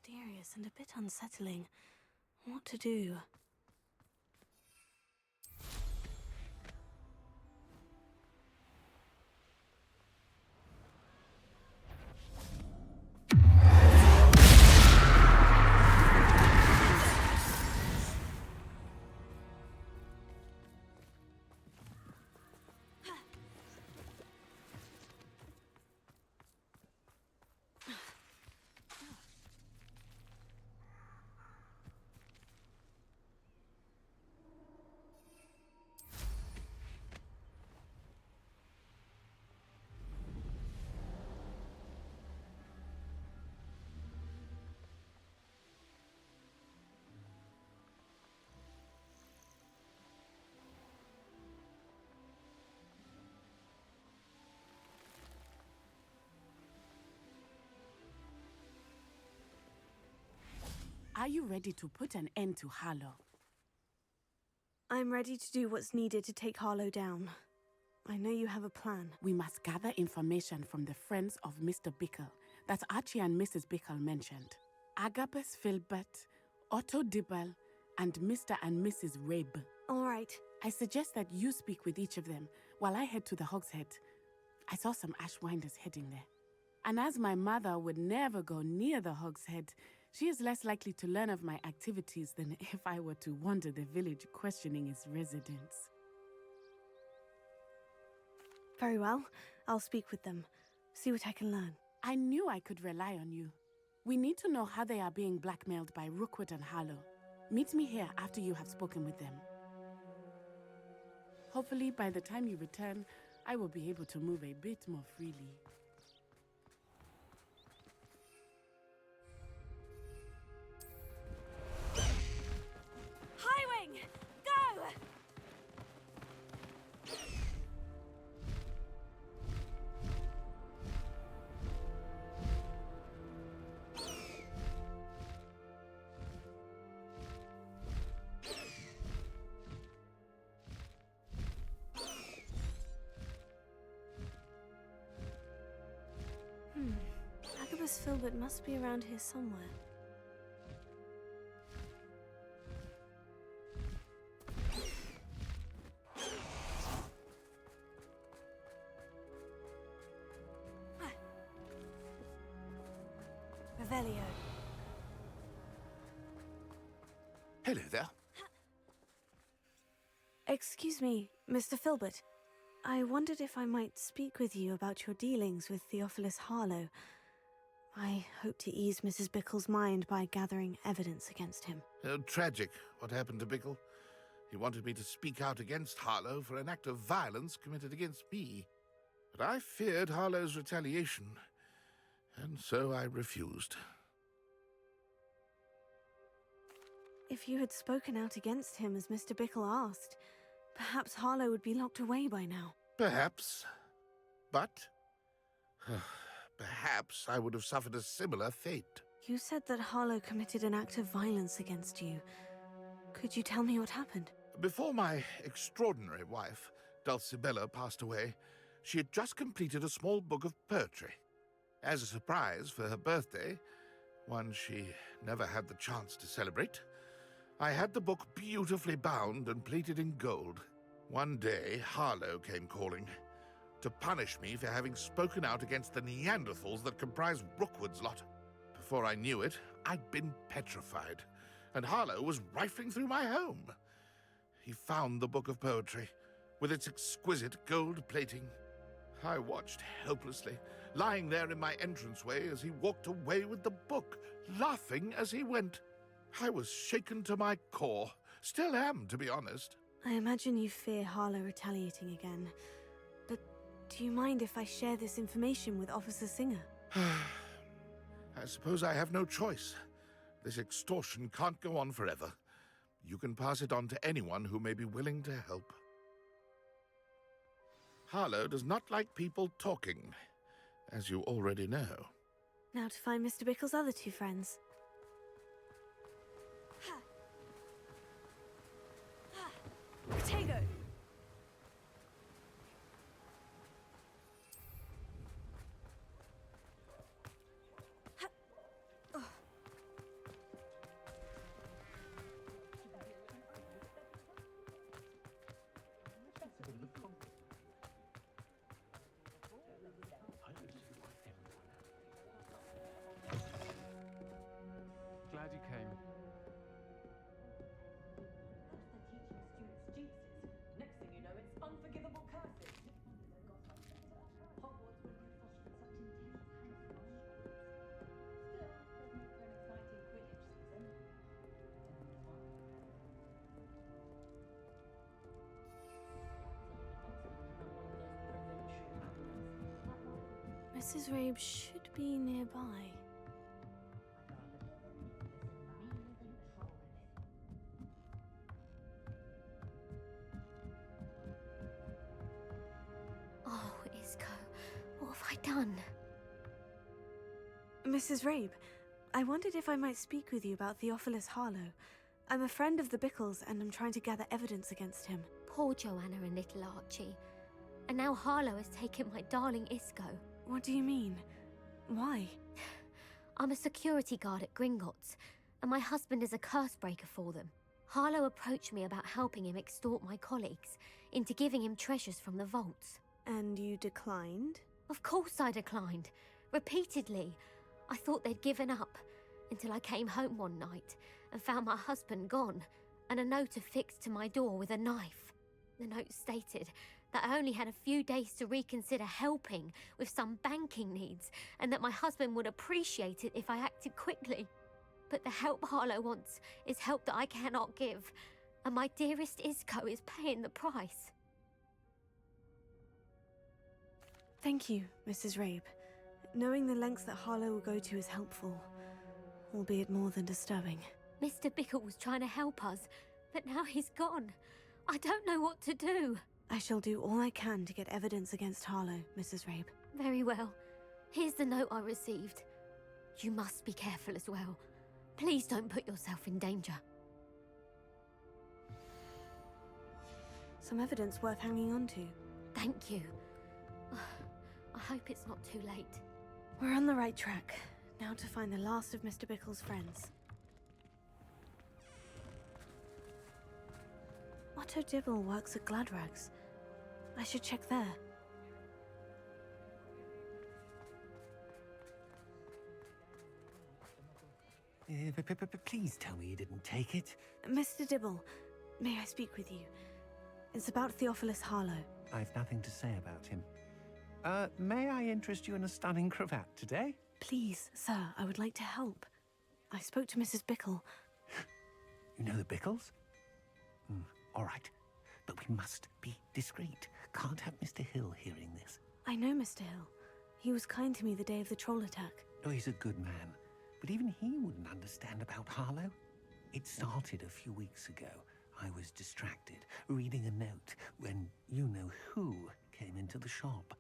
mysterious and a bit unsettling. What to do? Are you ready to put an end to Harlow? I'm ready to do what's needed to take Harlow down. I know you have a plan. We must gather information from the friends of Mr. Bickle that Archie and Mrs. Bickle mentioned. Agabus Filbert, Otto Dibble, and Mr. and Mrs. Rabe. All right. I suggest that you speak with each of them while I head to the Hogshead. I saw some Ashwinders heading there. And as my mother would never go near the Hogshead, she is less likely to learn of my activities than if I were to wander the village questioning its residents. Very well. I'll speak with them. See what I can learn. I knew I could rely on you. We need to know how they are being blackmailed by Rookwood and Harlow. Meet me here after you have spoken with them. Hopefully, by the time you return, I will be able to move a bit more freely. Highwing! Go! Agabus Filbert must be around here somewhere. Revelio. Hello there. Excuse me, Mr. Filbert. I wondered if I might speak with you about your dealings with Theophilus Harlow. I hope to ease Mrs. Bickle's mind by gathering evidence against him. Tragic, what happened to Bickle. He wanted me to speak out against Harlow for an act of violence committed against me. But I feared Harlow's retaliation, and so I refused. If you had spoken out against him as Mr. Bickle asked, perhaps Harlow would be locked away by now. Perhaps. But perhaps I would have suffered a similar fate. You said that Harlow committed an act of violence against you. Could you tell me what happened? Before my extraordinary wife, Dulcibella, passed away, she had just completed a small book of poetry. As a surprise for her birthday, one she never had the chance to celebrate, I had the book beautifully bound and plated in gold. One day, Harlow came calling to punish me for having spoken out against the Neanderthals that comprise Rookwood's lot. Before I knew it, I'd been petrified, and Harlow was rifling through my home. He found the book of poetry, with its exquisite gold plating. I watched helplessly, lying there in my entranceway as he walked away with the book, laughing as he went. I was shaken to my core. Still am, to be honest. I imagine you fear Harlow retaliating again. But do you mind if I share this information with Officer Singer? I suppose I have no choice. This extortion can't go on forever. You can pass it on to anyone who may be willing to help. Harlow does not like people talking, as you already know. Now to find Mr. Bickle's other two friends. Protego! glad you came. That's the teaching students' jinxes. Next thing you know, it's unforgivable curses. Hogwarts wouldn't have fostered such intense panic among schools. Still, does make for an exciting Quidditch season. Mrs. Rabe should be nearby. Oh, Isco, what have I done? Mrs. Rabe, I wondered if I might speak with you about Theophilus Harlow. I'm a friend of the Bickles and I'm trying to gather evidence against him. Poor Joanna and little Archie. And now Harlow has taken my darling Isco. What do you mean? Why? I'm a security guard at Gringotts, and my husband is a curse breaker for them. Harlow approached me about helping him extort my colleagues into giving him treasures from the vaults. And you declined? Of course I declined. Repeatedly. I thought they'd given up, until I came home one night and found my husband gone, and a note affixed to my door with a knife. The note stated that I only had a few days to reconsider helping with some banking needs, and that my husband would appreciate it if I acted quickly. But the help Harlow wants is help that I cannot give, and my dearest Isco is paying the price. Thank you, Mrs. Rabe. Knowing the lengths that Harlow will go to is helpful, albeit more than disturbing. Mr. Bickle was trying to help us, but now he's gone. I don't know what to do. I shall do all I can to get evidence against Harlow, Mrs. Rabe. Very well. Here's the note I received. You must be careful as well. Please don't put yourself in danger. Some evidence worth hanging on to. Thank you. I hope it's not too late. We're on the right track. Now to find the last of Mr. Bickle's friends. Otto Dibble works at Gladrags. I should check there. Please tell me you didn't take it. Mr. Dibble, may I speak with you? It's about Theophilus Harlow. I've nothing to say about him. May I interest you in a stunning cravat today? Please, sir, I would like to help. I spoke to Mrs. Bickle. You know the Bickles? All right. But we must be discreet. Can't have Mr. Hill hearing this. I know Mr. Hill. He was kind to me the day of the troll attack. Oh, he's a good man. But even he wouldn't understand about Harlow. It started a few weeks ago. I was distracted, reading a note, when you-know-who came into the shop.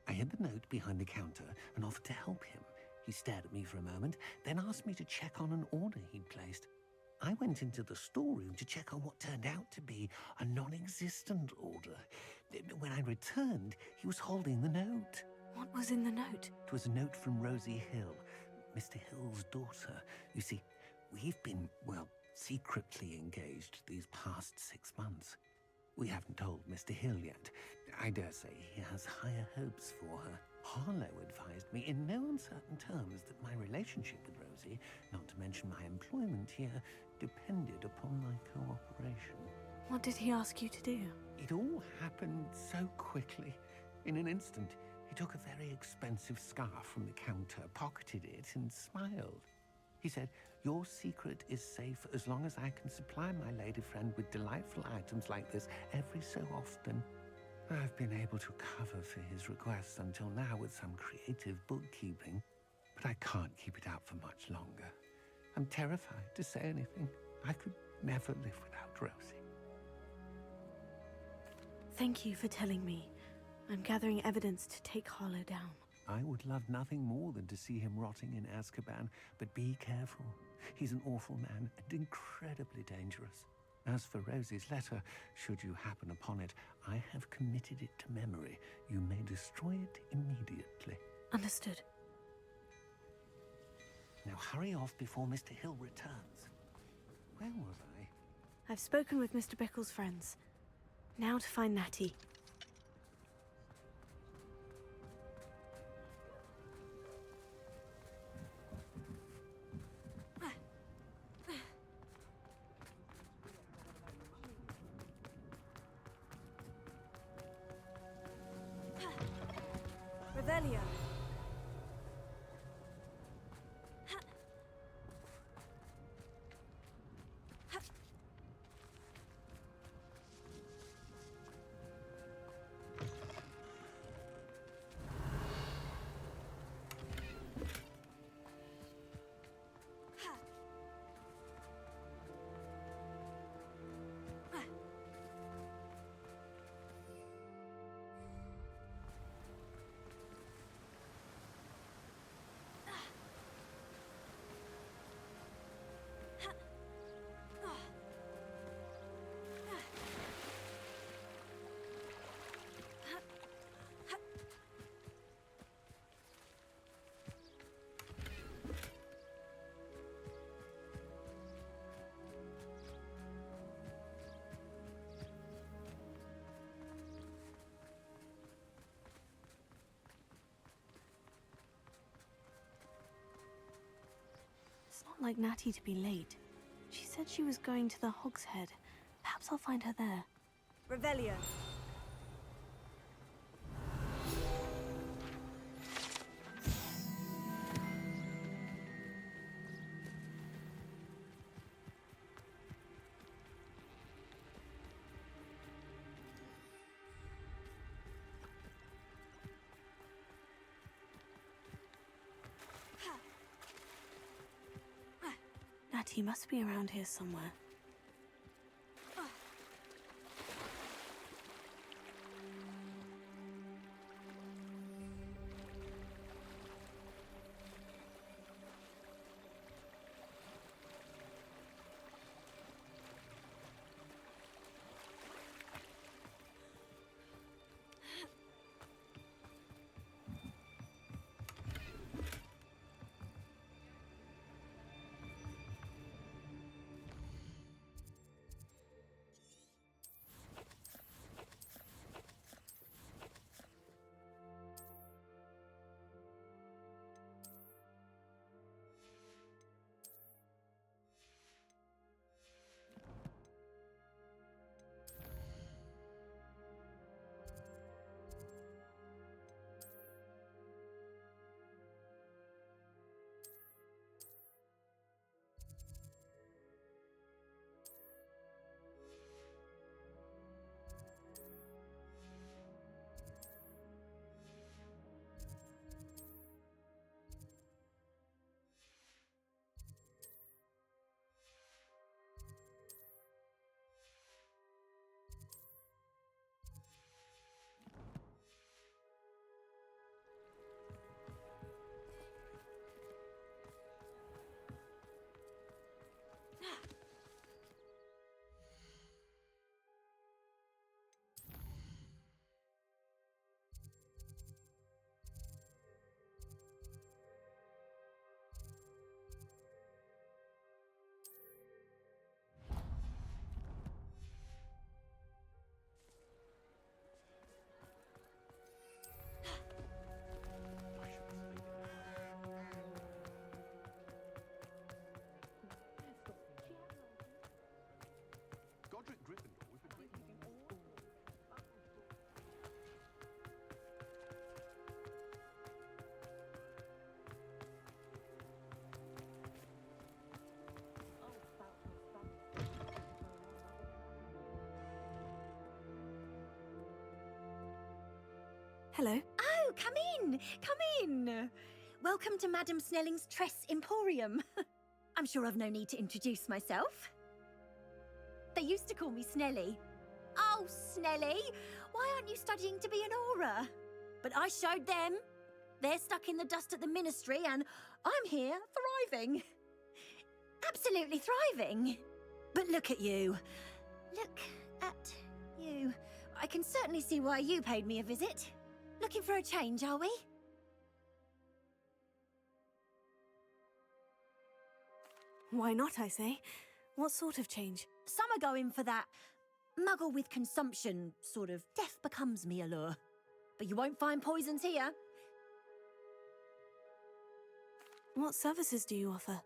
I hid the note behind the counter and offered to help him. He stared at me for a moment, then asked me to check on an order he'd placed. I went into the storeroom to check on what turned out to be a non-existent order. When I returned, he was holding the note. What was in the note? It was a note from Rosie Hill, Mr. Hill's daughter. You see, we've been, well, secretly engaged these past 6 months. We haven't told Mr. Hill yet. I dare say he has higher hopes for her. Harlow advised me in no uncertain terms that my relationship with Rosie, not to mention my employment here, depended upon my cooperation. What did he ask you to do? It all happened so quickly. In an instant, he took a very expensive scarf from the counter, pocketed it, and smiled. He said, "Your secret is safe as long as I can supply my lady friend with delightful items like this every so often." I've been able to cover for his requests until now with some creative bookkeeping, but I can't keep it out for much longer. I'm terrified to say anything. I could never live without Rosie. Thank you for telling me. I'm gathering evidence to take Harlow down. I would love nothing more than to see him rotting in Azkaban, but be careful. He's an awful man and incredibly dangerous. As for Rosie's letter, should you happen upon it, I have committed it to memory. You may destroy it immediately. Understood. Now hurry off before Mr. Hill returns. Where was I? I've spoken with Mr. Bickle's friends. Now to find Natty. Revelio. It's not like Natty to be late. She said she was going to the Hog's Head. Perhaps I'll find her there. Revelio. Natty must be around here somewhere. Hello. Oh, come in, come in. Welcome to Madame Snelling's Tress Emporium. I'm sure I've no need to introduce myself. They used to call me Snelly. Oh, Snelly, why aren't you studying to be an aura? But I showed them. They're stuck in the dust at the ministry and I'm here thriving. Absolutely thriving. But look at you. Look at you. I can certainly see why you paid me a visit. Looking for a change, are we? Why not, I say? What sort of change? Some are going for that muggle with consumption, sort of death becomes me allure. But you won't find poisons here. What services do you offer?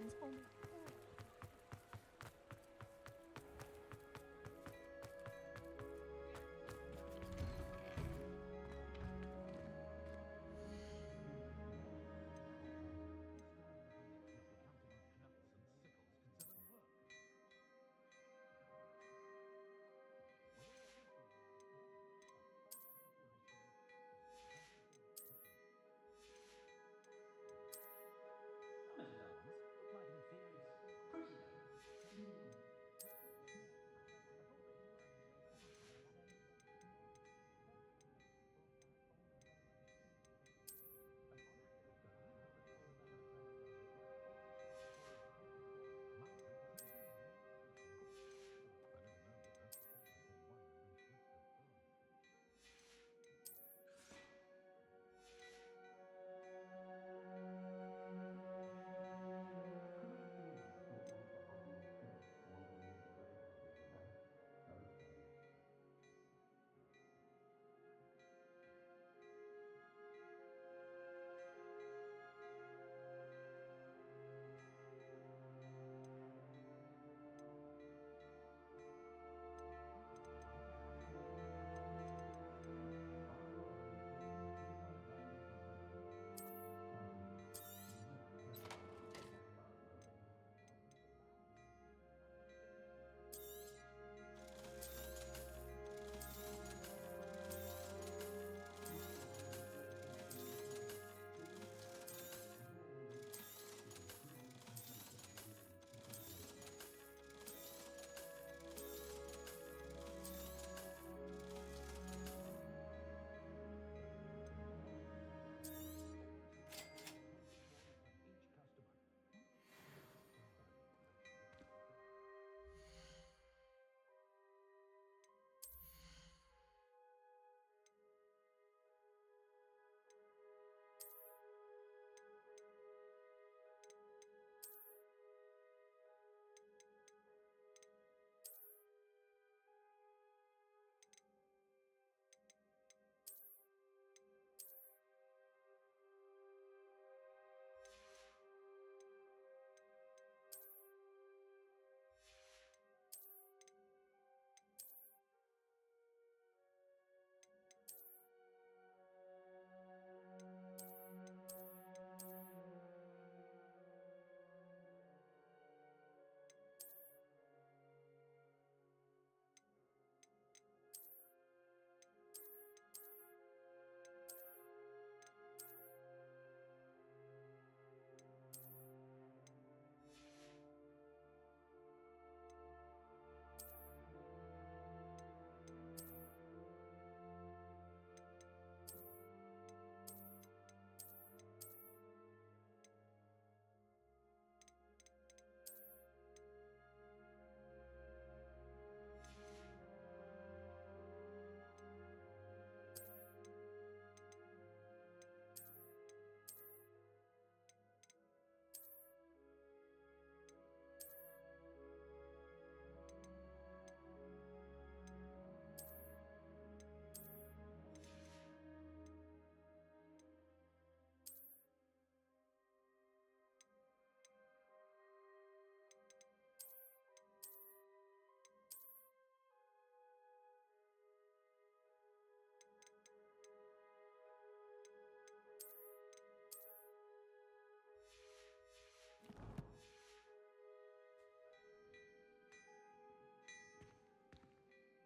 hands for me.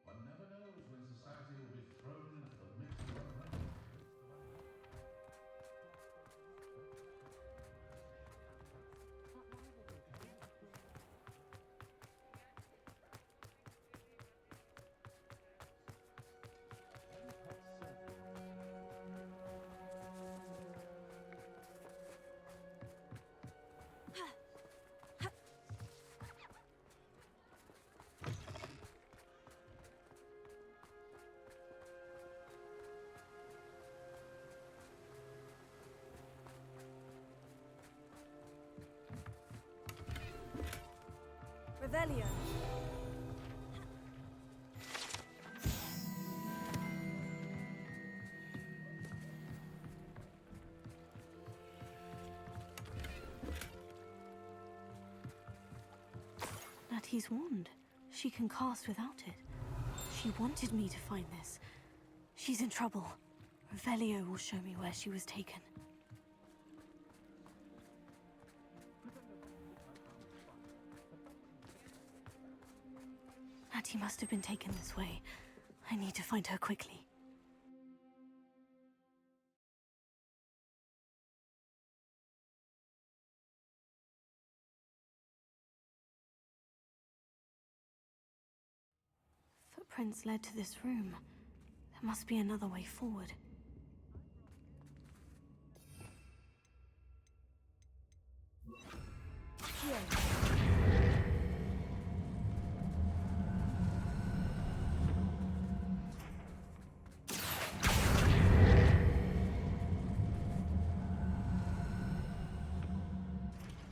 One never knows when society will be thrown into the mix of unrest. Revelio. Hetty's wand. She can cast without it. She wanted me to find this. She's in trouble. Revelio will show me where she was taken. Hattie must have been taken this way. I need to find her quickly. Footprints led to this room. There must be another way forward.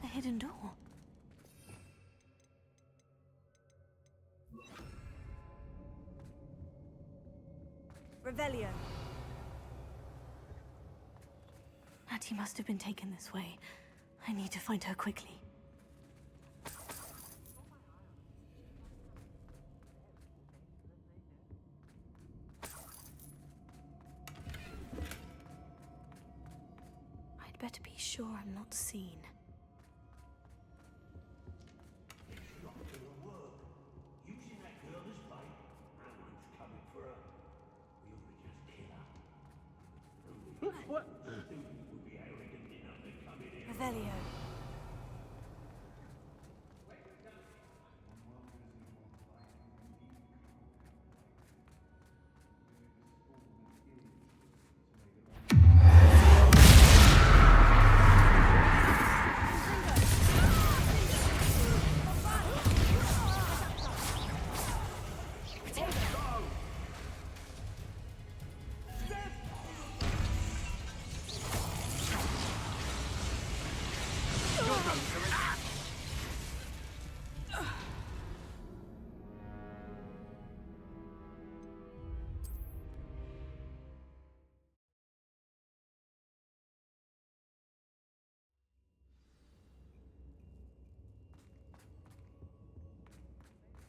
The hidden door. Revelio. Hattie must have been taken this way. I need to find her quickly. I'd better be sure I'm not seen. Using that girl as bait? No one's coming for her. We ought to just kill her. What? Would be arrogant enough to come in here. Revelio.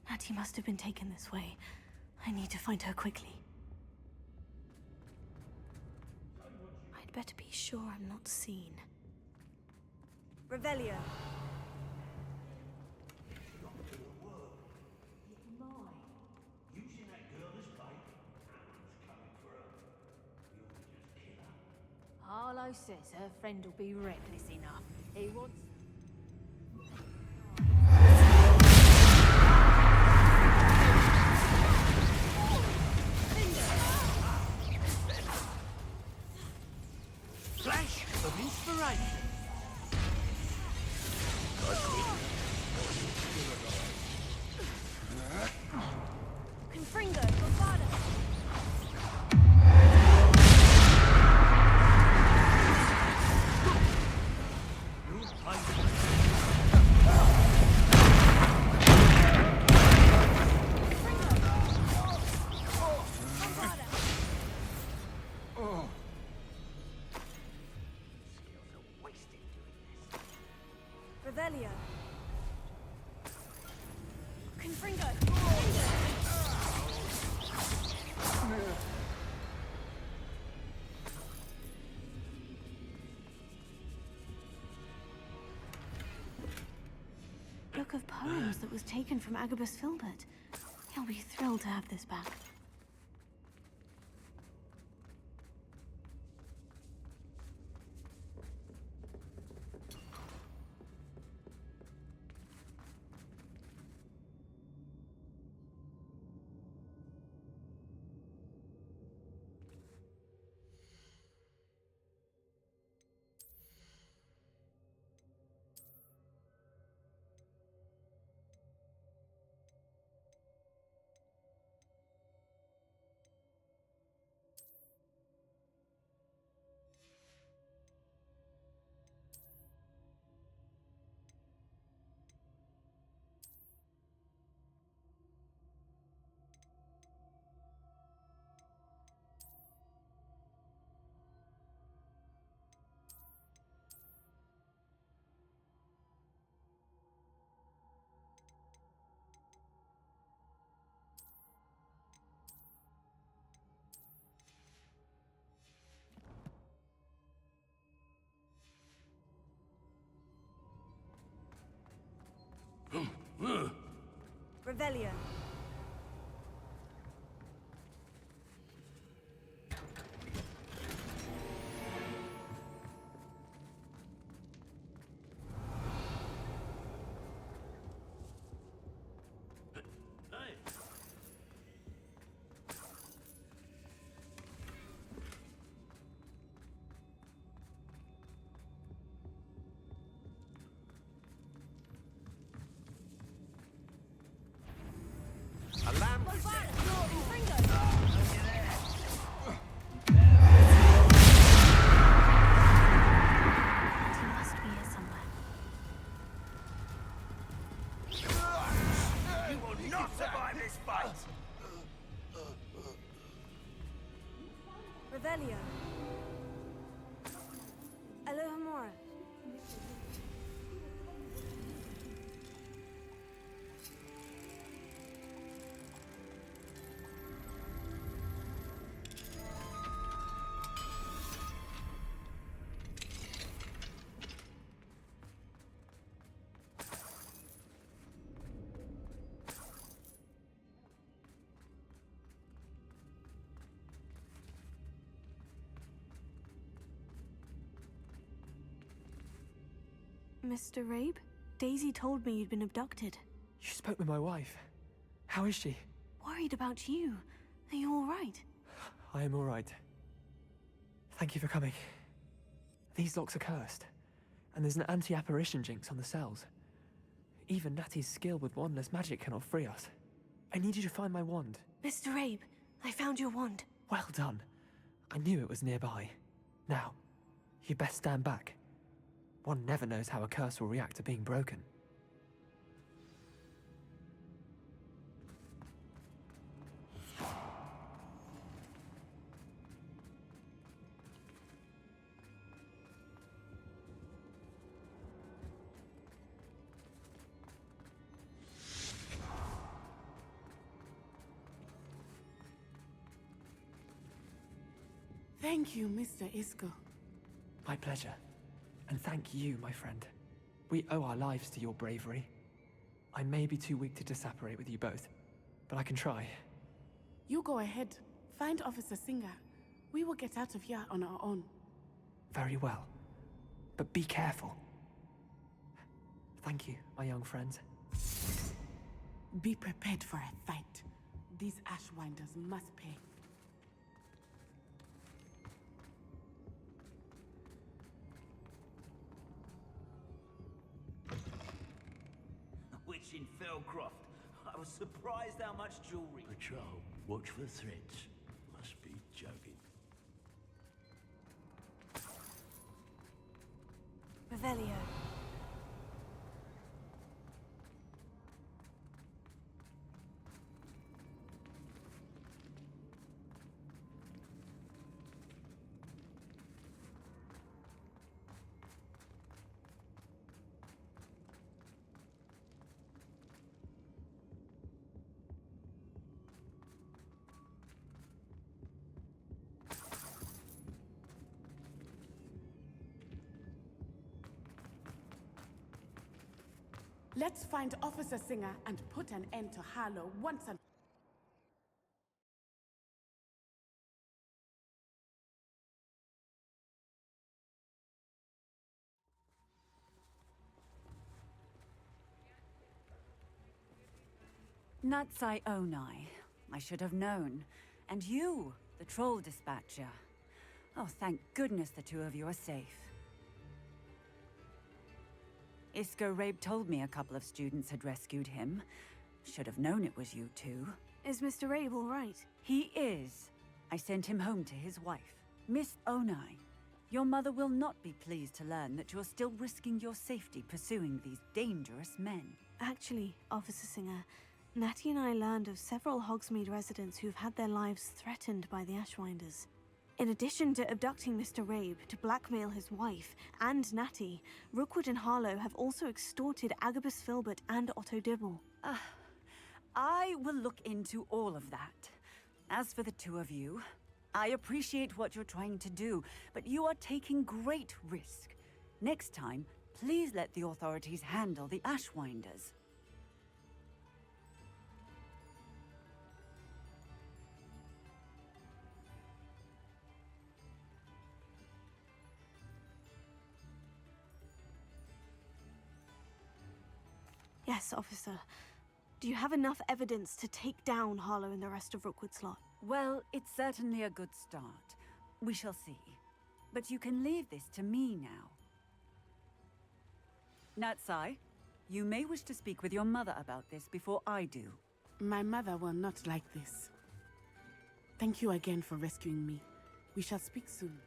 Hattie must have been taken this way. I need to find her quickly. I'd better be sure I'm not seen. Revelio. Using that girl as bait? No one's coming for her. We ought to just kill her. Harlow says her friend will be reckless enough. He wants... Flash of inspiration. Confringo, Bovada. Revelio. Confringo. Book of poems that was taken from Agabus Filbert. He'll be thrilled to have this back. Revelio. Alarm! He must be here somewhere. You will not survive this fight! Revelio. Alohomora. Mr. Rabe? Daisy told me you'd been abducted. You spoke with my wife. How is she? Worried about you. Are you all right? I am all right. Thank you for coming. These locks are cursed, and there's an anti-apparition jinx on the cells. Even Natty's skill with wandless magic cannot free us. I need you to find my wand. Mr. Rabe, I found your wand. Well done. I knew it was nearby. Now, you best stand back. One never knows how a curse will react to being broken. Thank you, Mr. Isco. My pleasure. And thank you, my friend. We owe our lives to your bravery. I may be too weak to disapparate with you both, but I can try. You go ahead. Find Officer Singer. We will get out of here on our own. Very well. But be careful. Thank you, my young friends. Be prepared for a fight. These Ashwinders must pay. Witch in Felcroft. I was surprised how much jewelry. Patrol, watch for threats. Must be joking. Revelio. Let's find Officer Singer and put an end to Harlow once and... Natsai Onai. I should have known. And you, the troll dispatcher. Oh, thank goodness the two of you are safe. Isco Rabe told me a couple of students had rescued him. Should have known it was you two. Is Mr. Rabe all right? He is. I sent him home to his wife. Miss Onai, your mother will not be pleased to learn that you're still risking your safety pursuing these dangerous men. Actually, Officer Singer, Natty and I learned of several Hogsmeade residents who've had their lives threatened by the Ashwinders. In addition to abducting Mr. Rabe to blackmail his wife and Natty, Rookwood and Harlow have also extorted Agabus Filbert and Otto Dibble. I will look into all of that. As for the two of you, I appreciate what you're trying to do, but you are taking great risk. Next time, please let the authorities handle the Ashwinders. Yes, officer. Do you have enough evidence to take down Harlow and the rest of Rookwood's lot? Well, it's certainly a good start. We shall see. But you can leave this to me now. Natsai, you may wish to speak with your mother about this before I do. My mother will not like this. Thank you again for rescuing me. We shall speak soon.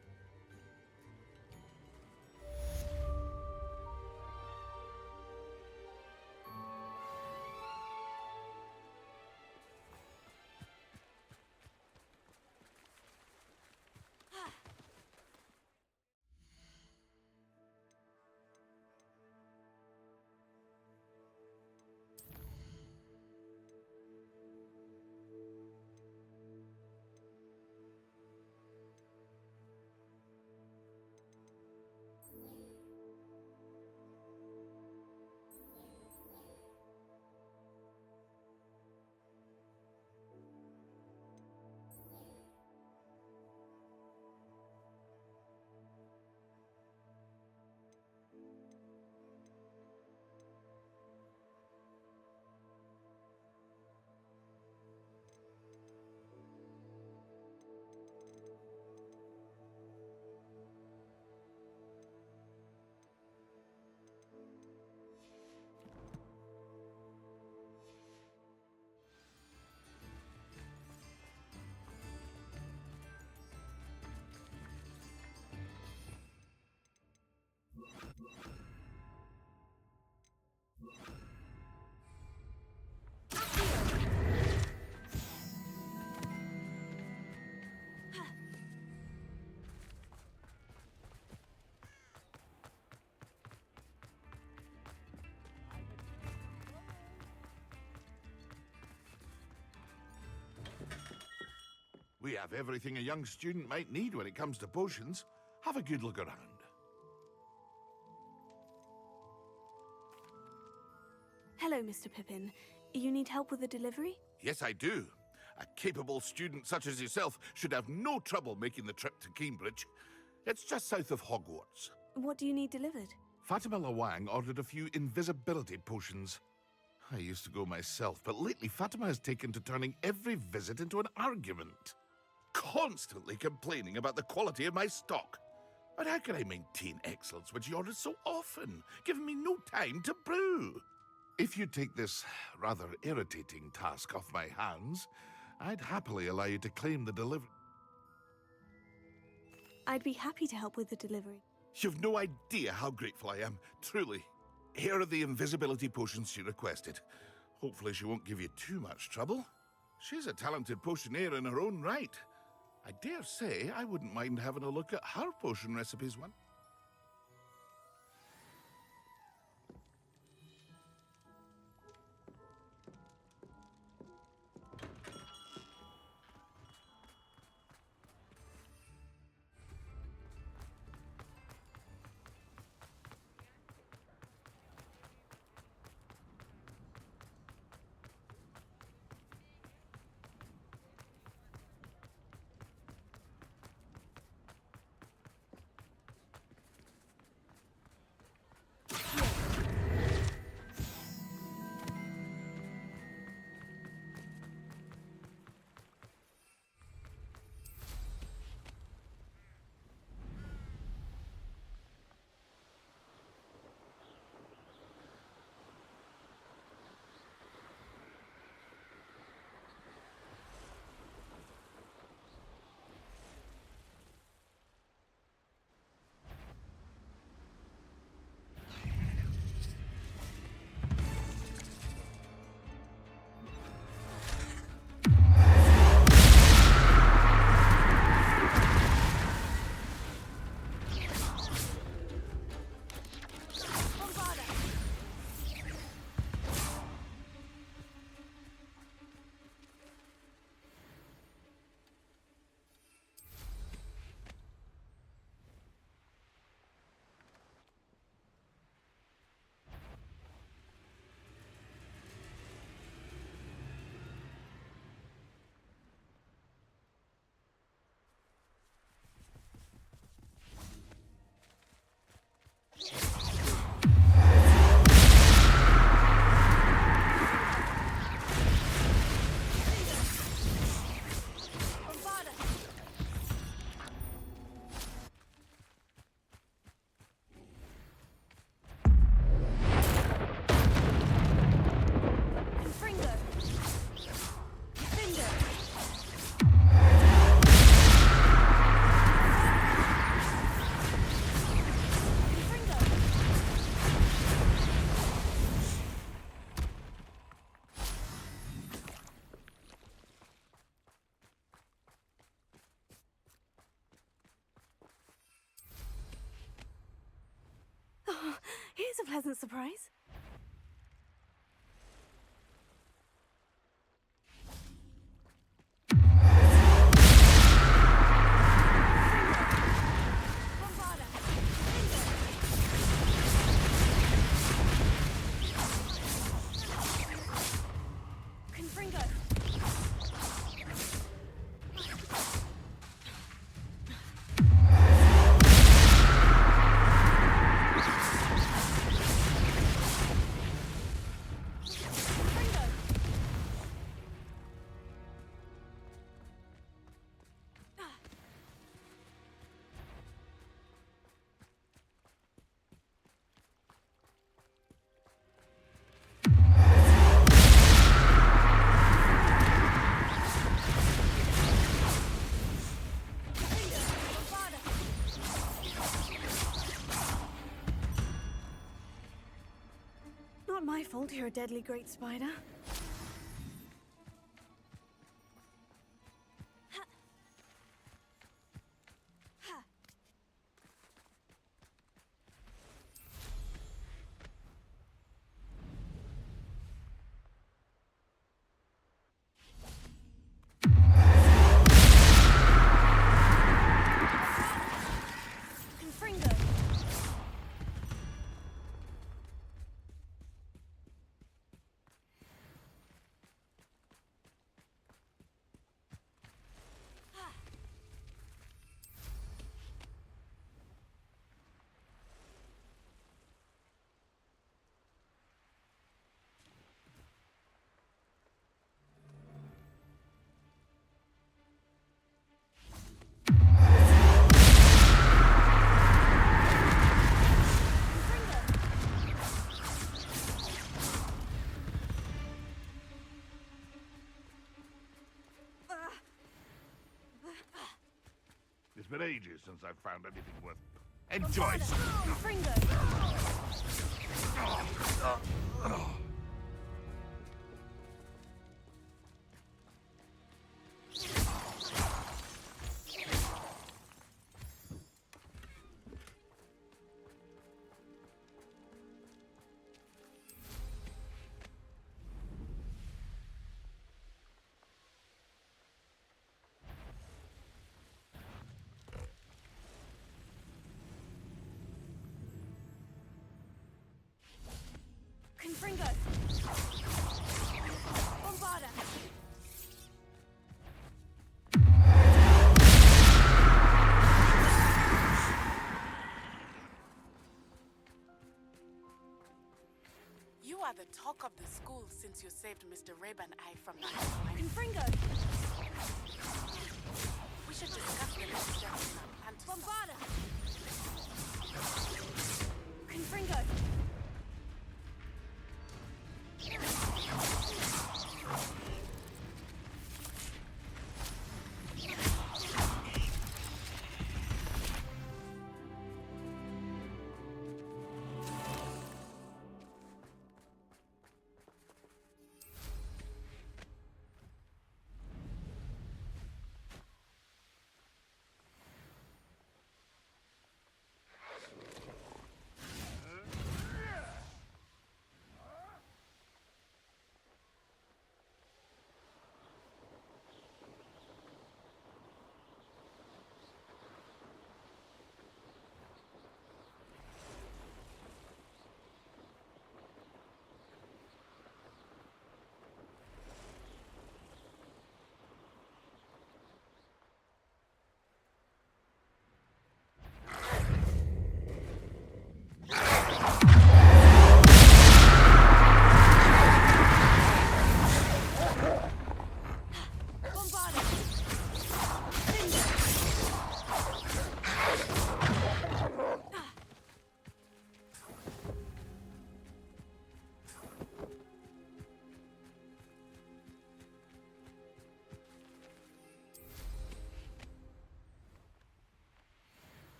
We have everything a young student might need when it comes to potions. Have a good look around. Hello, Mr. Pippin. You need help with a delivery? Yes, I do. A capable student such as yourself should have no trouble making the trip to Cambridge. It's just south of Hogwarts. What do you need delivered? Fatima Lawang ordered a few invisibility potions. I used to go myself, but lately Fatima has taken to turning every visit into an argument. Constantly complaining about the quality of my stock. But how can I maintain excellence when she orders so often, giving me no time to brew? If you take this rather irritating task off my hands, I'd happily allow you to claim the delivery. I'd be happy to help with the delivery. You've no idea how grateful I am, truly. Here are the invisibility potions she requested. Hopefully she won't give you too much trouble. She's a talented potioneer in her own right. I dare say I wouldn't mind having a look at her potion recipes one. pleasant surprise. Not my fault you're a deadly great spider. It's been ages since I've found anything worth... Enjoy! Confringo! Bombarda! You are the talk of the school since you saved Mr. Reb and I from the house. Confringo! We should discuss the next steps in our plan to Bombarda! Confringo!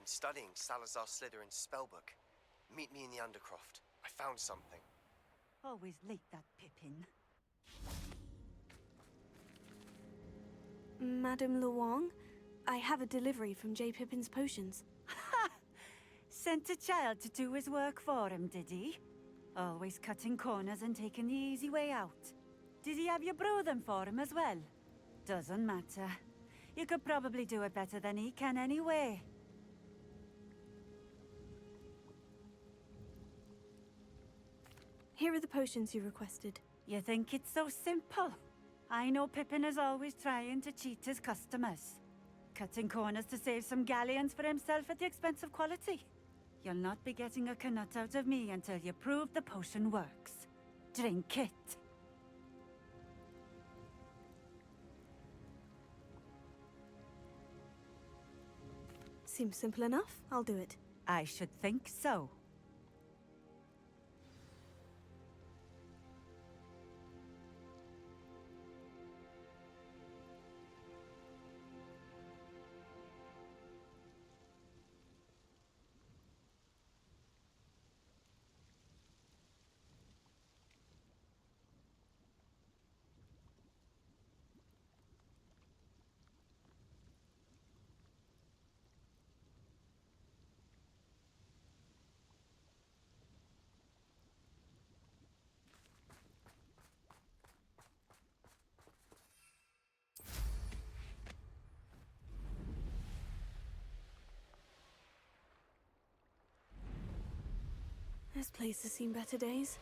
studying Salazar Slytherin's spellbook. Meet me in the Undercroft. I found something. Always late, that Pippin. Madame Luong, I have a delivery from J. Pippin's potions. Ha! Sent a child to do his work for him, did he? Always cutting corners and taking the easy way out. Did he have you brew them for him as well? Doesn't matter. You could probably do it better than he can anyway. Here are the potions you requested. You think it's so simple? I know Pippin is always trying to cheat his customers. Cutting corners to save some galleons for himself at the expense of quality. You'll not be getting a canut out of me until you prove the potion works. Drink it. Seems simple enough. I'll do it. I should think so. This place has seen better days.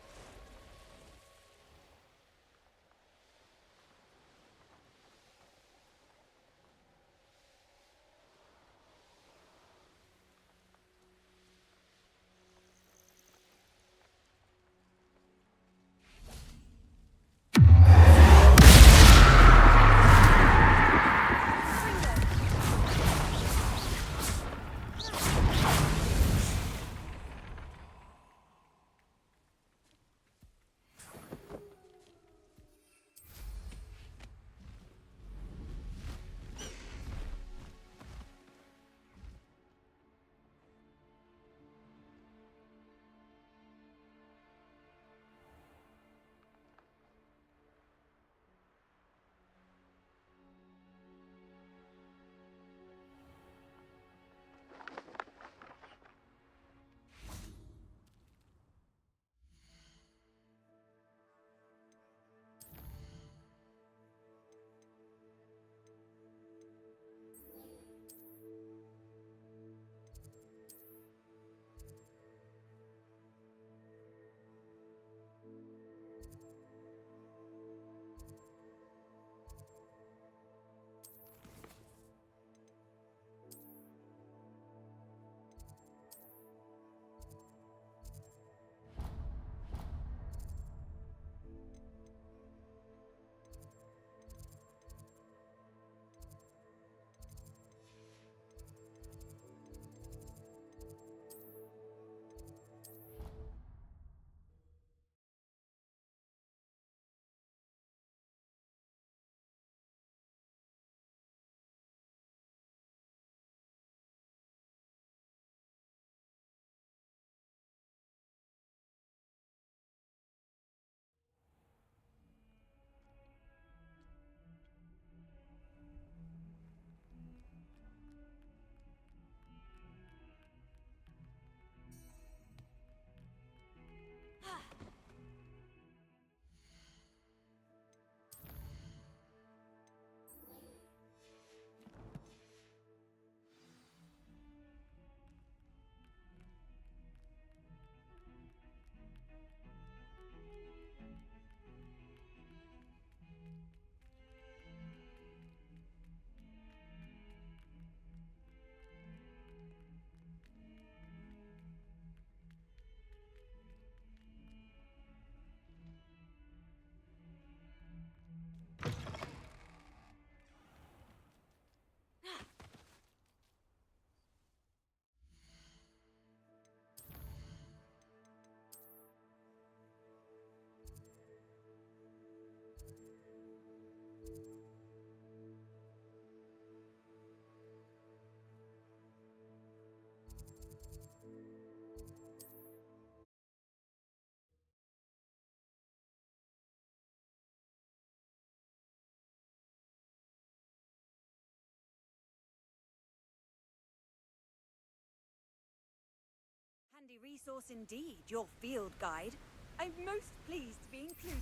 necessary resource indeed, your field guide. I'm most pleased to be included.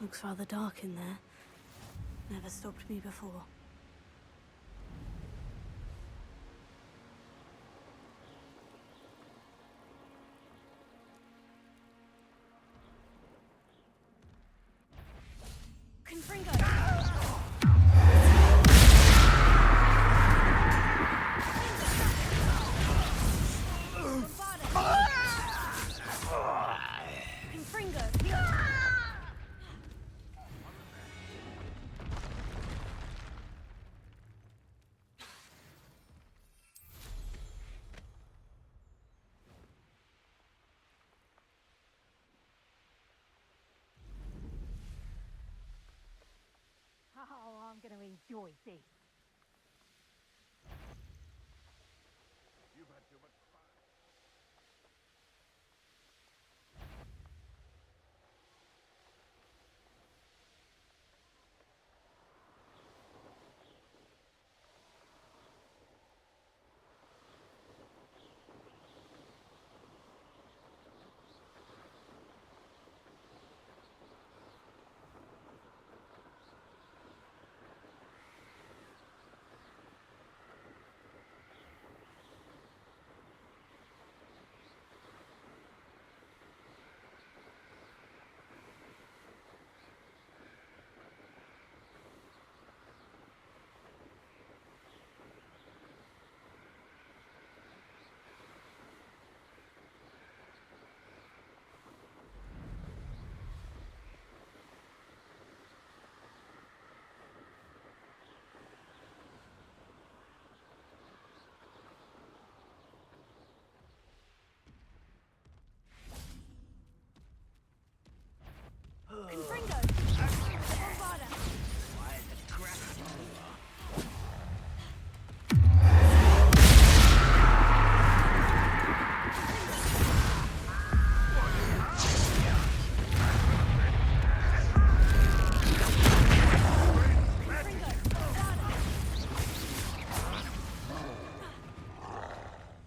Looks rather dark in there. Never stopped me before. Oh, I'm going to enjoy this. You've had too much fun. Confringo! Bombarda! Why the crap?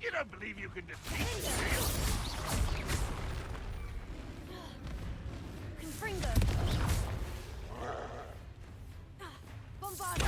You don't believe you can defeat me? Confringo! Bombarda!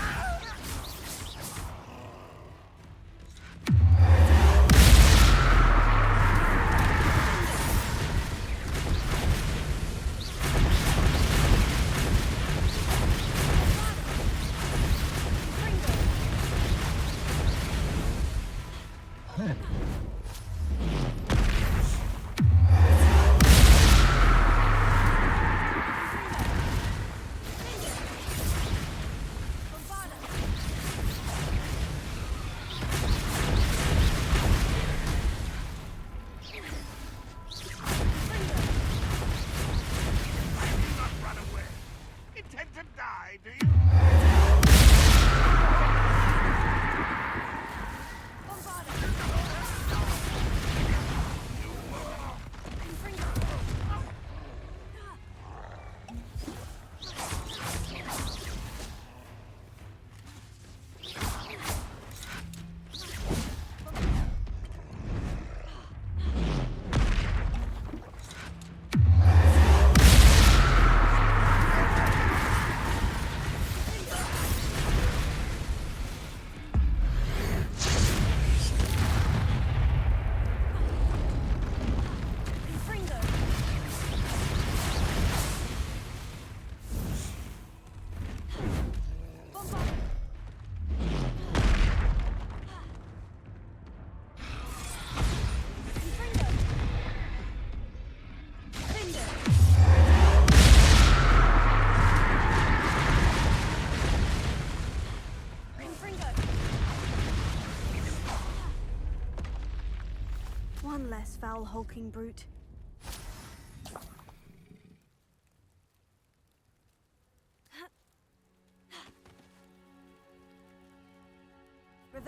One less foul hulking brute.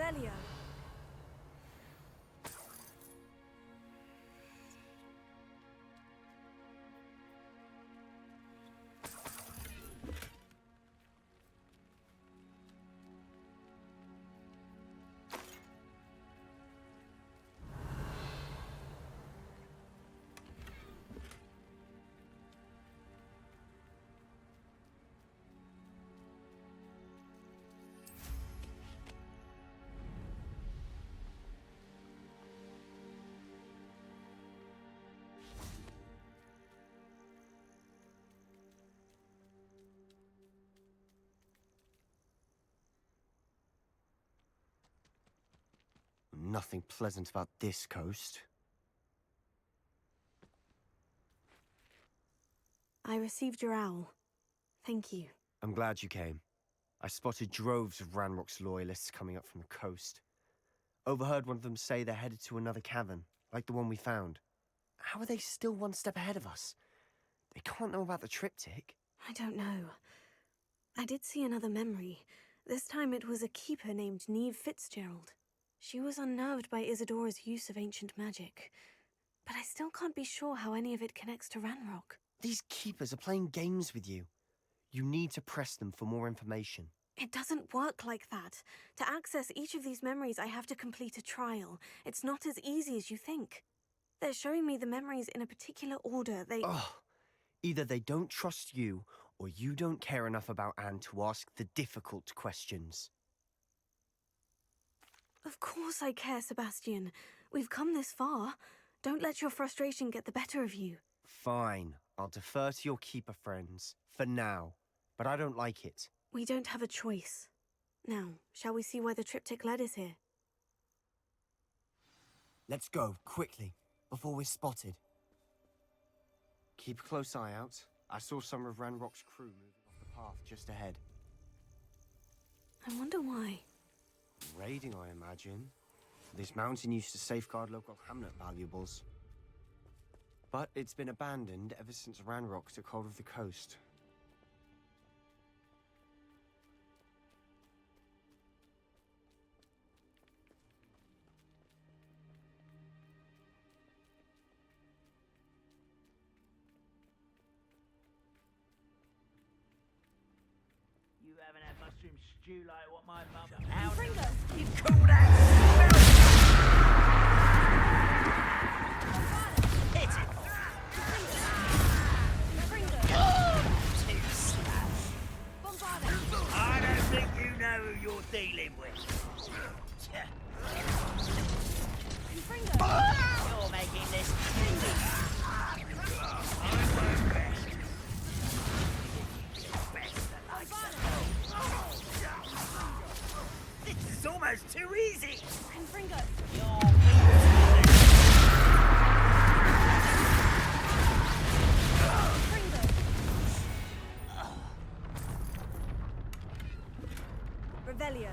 Revelio. Nothing pleasant about this coast. I received your owl. Thank you. I'm glad you came. I spotted droves of Ranrock's loyalists coming up from the coast. Overheard one of them say they're headed to another cavern, like the one we found. How are they still one step ahead of us? They can't know about the triptych. I don't know. I did see another memory. This time it was a keeper named Neve Fitzgerald. She was unnerved by Isadora's use of ancient magic. But I still can't be sure how any of it connects to Ranrock. These keepers are playing games with you. You need to press them for more information. It doesn't work like that. To access each of these memories, I have to complete a trial. It's not as easy as you think. They're showing me the memories in a particular order. Ugh. Either they don't trust you, or you don't care enough about Anne to ask the difficult questions. Of course I care, Sebastian. We've come this far. Don't let your frustration get the better of you. Fine. I'll defer to your keeper friends. For now. But I don't like it. We don't have a choice. Now, shall we see why the triptych led us here? Let's go, quickly, before we're spotted. Keep a close eye out. I saw some of Ranrock's crew moving off the path just ahead. I wonder why. Raiding, I imagine. This mountain used to safeguard local hamlet valuables. But it's been abandoned ever since Ranrock took hold of the coast. You haven't had mushroom stew like what my mum... Fringo! You call that... Hit it! Too slow. I don't think you know who you're dealing with. You're making this... I won't rest. This is almost too easy! Revelio.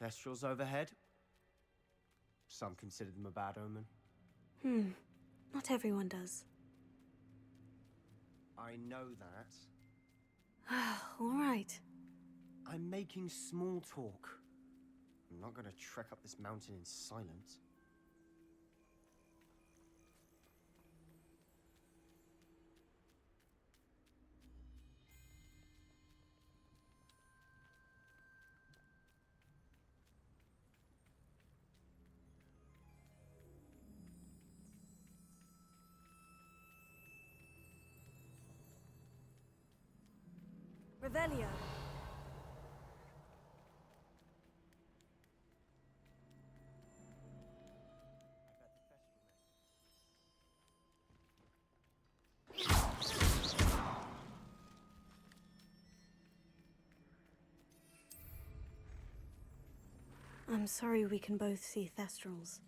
Thestrals overhead? Some consider them a bad omen. Not everyone does. I know that. All right. I'm making small talk. I'm not gonna trek up this mountain in silence. Revelio. I'm sorry we can both see Thestrals.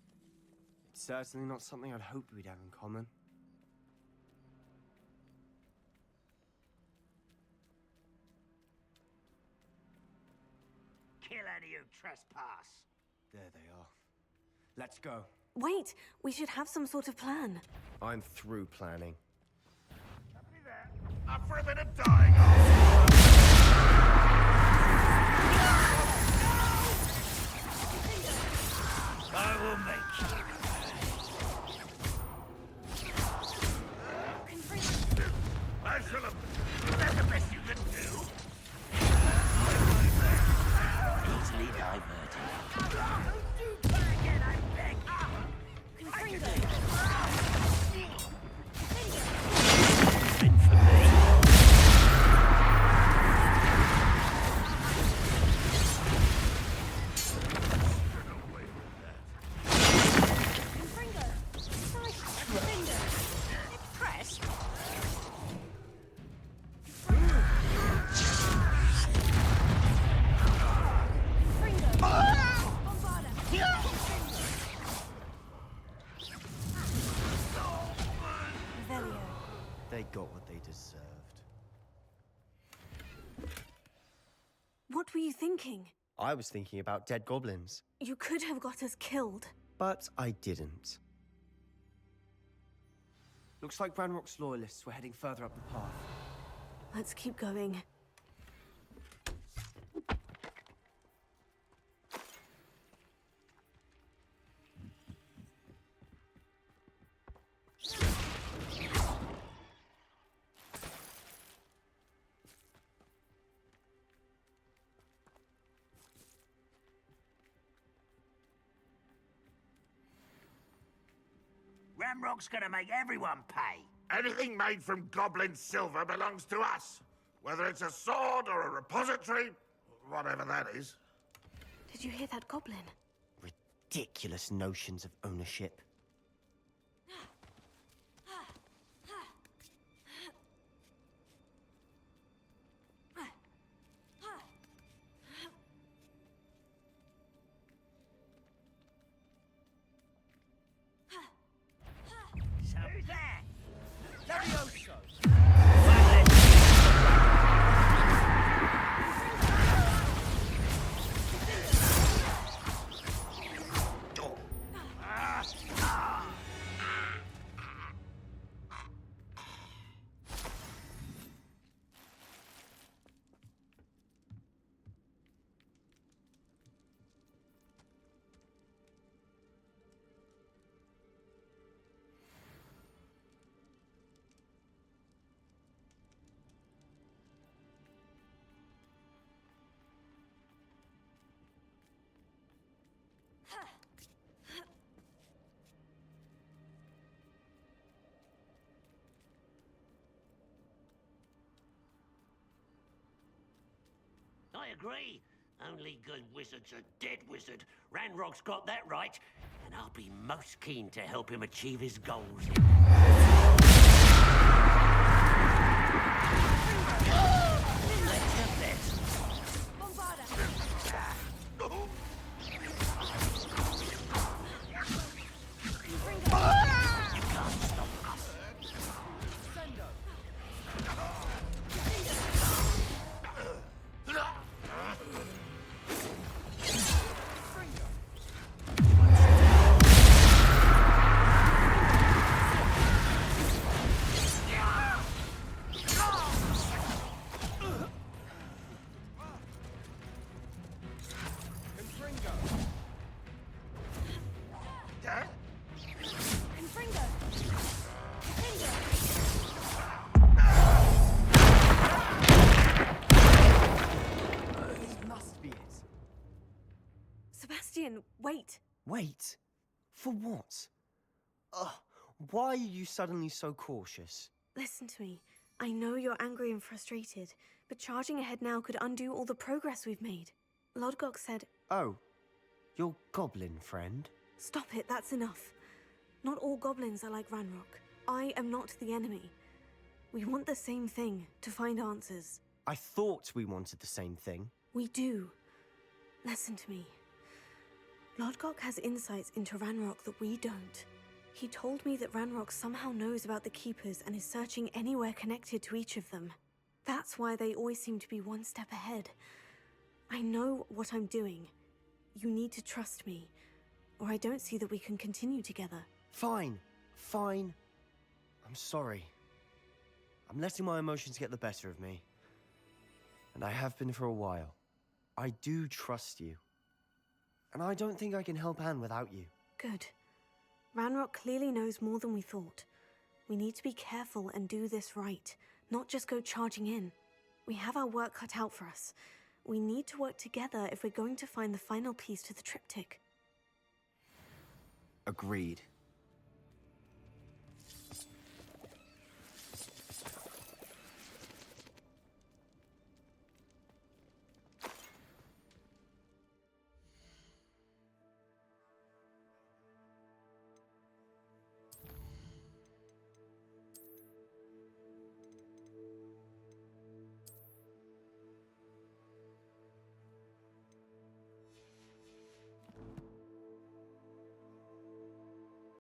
It's certainly not something I'd hoped we'd have in common. trespass. There they are. Let's go. Wait, we should have some sort of plan. I'm through planning. Somebody there? Up for a bit of dying off. I will make you. I shall have... Is that the best you can do? Easily diverted. Do try again, I beg. Meant for me. They got what they deserved. What were you thinking? I was thinking about dead goblins, You could have got us killed. but I didn't. Looks like Ranrock's loyalists were heading further up the path. Let's keep going. Ramrock's gonna make everyone pay. Anything made from goblin silver belongs to us. Whether it's a sword or a repository, whatever that is. Did you hear that goblin? Ridiculous notions of ownership. So who's that? Levioso! I agree. Only good wizard's a dead wizard. Ranrock's got that right, and I'll be most keen to help him achieve his goals. Let's have this. You can't stop us. Sebastian, wait. Wait? For what? Ugh, why are you suddenly so cautious? Listen to me. I know you're angry and frustrated, but charging ahead now could undo all the progress we've made. Lodgok said... Oh, your goblin friend? Stop it, that's enough. Not all goblins are like Ranrock. I am not the enemy. We want the same thing, to find answers. I thought we wanted the same thing. We do. Listen to me. Lodgok has insights into Ranrock that we don't. He told me that Ranrock somehow knows about the Keepers and is searching anywhere connected to each of them. That's why they always seem to be one step ahead. I know what I'm doing. you need to trust me, or I don't see that we can continue together. Fine. Fine. I'm sorry. I'm letting my emotions get the better of me. And I have been for a while. I do trust you. And I don't think I can help Anne without you. Good. Ranrock clearly knows more than we thought. We need to be careful and do this right, not just go charging in. We have our work cut out for us. We need to work together if we're going to find the final piece to the triptych. Agreed.